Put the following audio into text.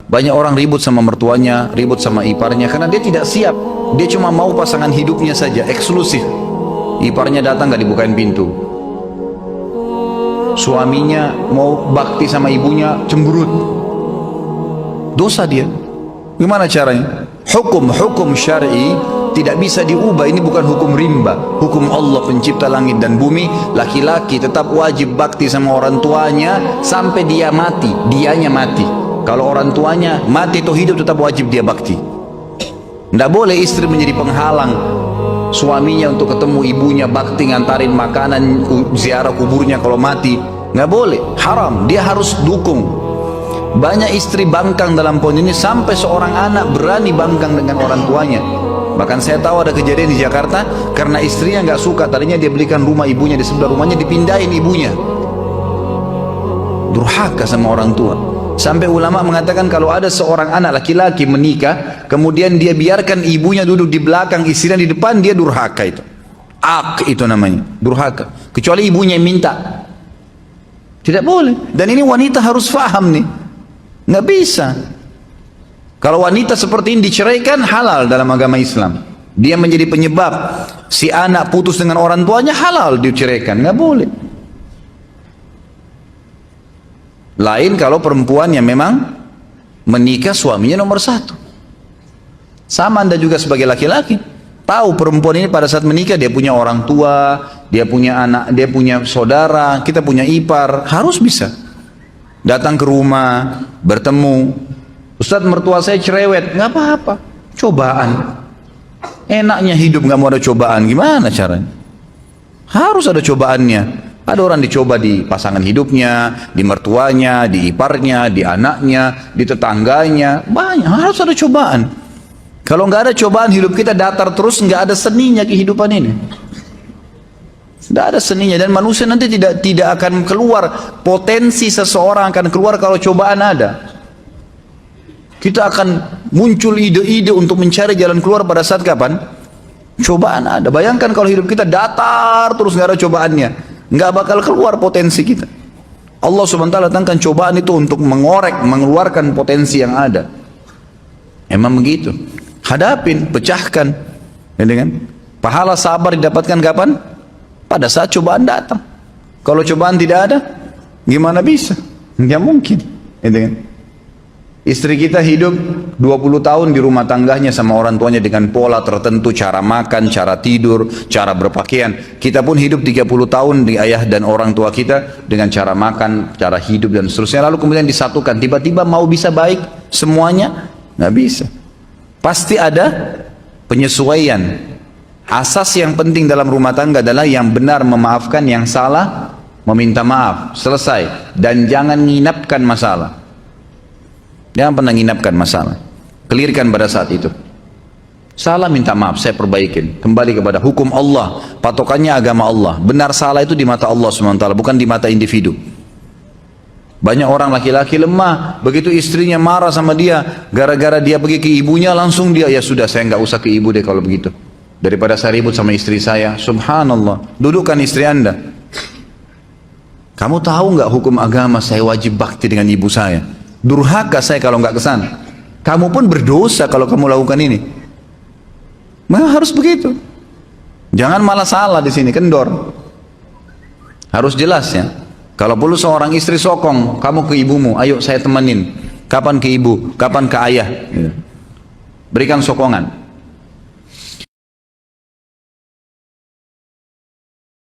Banyak orang ribut sama mertuanya, ribut sama iparnya karena dia tidak siap. Dia cuma mau pasangan hidupnya saja, eksklusif. Iparnya datang gak dibukain pintu. Suaminya mau bakti sama ibunya, cemberut. Dosa dia. Gimana caranya? Hukum syar'i tidak bisa diubah. Ini bukan hukum rimba. Hukum Allah pencipta langit dan bumi. Laki-laki tetap wajib bakti sama orang tuanya sampai dia mati. Dianya mati. Kalau orang tuanya mati atau hidup tetap wajib dia bakti. Tidak boleh istri menjadi penghalang suaminya untuk ketemu ibunya, bakti, ngantarin makanan, ziarah kuburnya kalau mati. Nggak boleh, haram. Dia harus dukung. Banyak istri bangkang dalam poin ini sampai seorang anak berani bangkang dengan orang tuanya. Bahkan saya tahu ada kejadian di Jakarta karena istrinya nggak suka. Tadinya dia belikan rumah ibunya di sebelah rumahnya, dipindahin ibunya. Durhaka sama orang tua. Sampai ulama mengatakan kalau ada seorang anak laki-laki menikah, kemudian dia biarkan ibunya duduk di belakang, istrinya di depan, dia durhaka itu. Itu namanya, durhaka. Kecuali ibunya yang minta. Tidak boleh. Dan ini wanita harus faham nih. Nggak bisa. Kalau wanita seperti ini diceraikan, halal dalam agama Islam. Dia menjadi penyebab si anak putus dengan orang tuanya, halal diceraikan. Nggak boleh. Lain kalau perempuan yang memang menikah suaminya nomor satu. Sama Anda juga sebagai laki-laki. Tahu perempuan ini pada saat menikah dia punya orang tua, dia punya anak, dia punya saudara, kita punya ipar. Harus bisa datang ke rumah, bertemu. Ustadz, mertua saya cerewet. Nggak apa-apa, cobaan. Enaknya hidup nggak mau ada cobaan, gimana caranya? Harus ada cobaannya. Ada orang dicoba di pasangan hidupnya, di mertuanya, di iparnya, di anaknya, di tetangganya. Banyak, harus ada cobaan. Kalau nggak ada cobaan, hidup kita datar terus, nggak ada seninya kehidupan ini. Tidak ada seninya, dan manusia nanti tidak akan keluar. Potensi seseorang akan keluar kalau cobaan ada. Kita akan muncul ide-ide untuk mencari jalan keluar pada saat kapan? Cobaan ada. Bayangkan kalau hidup kita datar terus nggak ada cobaannya, nggak bakal keluar potensi kita. Allah subhanahu wa ta'ala datangkan cobaan itu untuk mengorek, mengeluarkan potensi yang ada. Emang begitu. Hadapin, pecahkan. Ya, dengan pahala sabar didapatkan kapan? Pada saat cobaan datang. Kalau cobaan tidak ada, gimana bisa? Nggak mungkin. Ya, dengan istri kita hidup 20 tahun di rumah tangganya sama orang tuanya dengan pola tertentu, cara makan, cara tidur, cara berpakaian. Kita pun hidup 30 tahun di ayah dan orang tua kita dengan cara makan, cara hidup dan seterusnya. Lalu kemudian disatukan, tiba-tiba mau bisa baik semuanya? Nggak bisa. Pasti ada penyesuaian. Asas yang penting dalam rumah tangga adalah yang benar memaafkan, yang salah meminta maaf. Selesai. Dan jangan nginapkan masalah. Jangan pernah nginapkan masalah. Clearkan pada saat itu. Salah minta maaf, saya perbaikin. Kembali kepada hukum Allah. Patokannya agama Allah. Benar salah itu di mata Allah SWT, bukan di mata individu. Banyak orang laki-laki lemah. Begitu istrinya marah sama dia, gara-gara dia pergi ke ibunya, langsung dia, ya sudah saya nggak usah ke ibu deh kalau begitu. Daripada saya ribut sama istri saya. Subhanallah. Dudukkan istri Anda. Kamu tahu nggak hukum agama saya wajib bakti dengan ibu saya? Durhaka saya kalau nggak kesana. Kamu pun berdosa kalau kamu lakukan ini. Nah, harus begitu. Jangan malah salah di sini, kendor. Harus jelas ya. Kalau perlu seorang istri sokong, kamu ke ibumu, ayo saya temenin. Kapan ke ibu, kapan ke ayah. Berikan sokongan.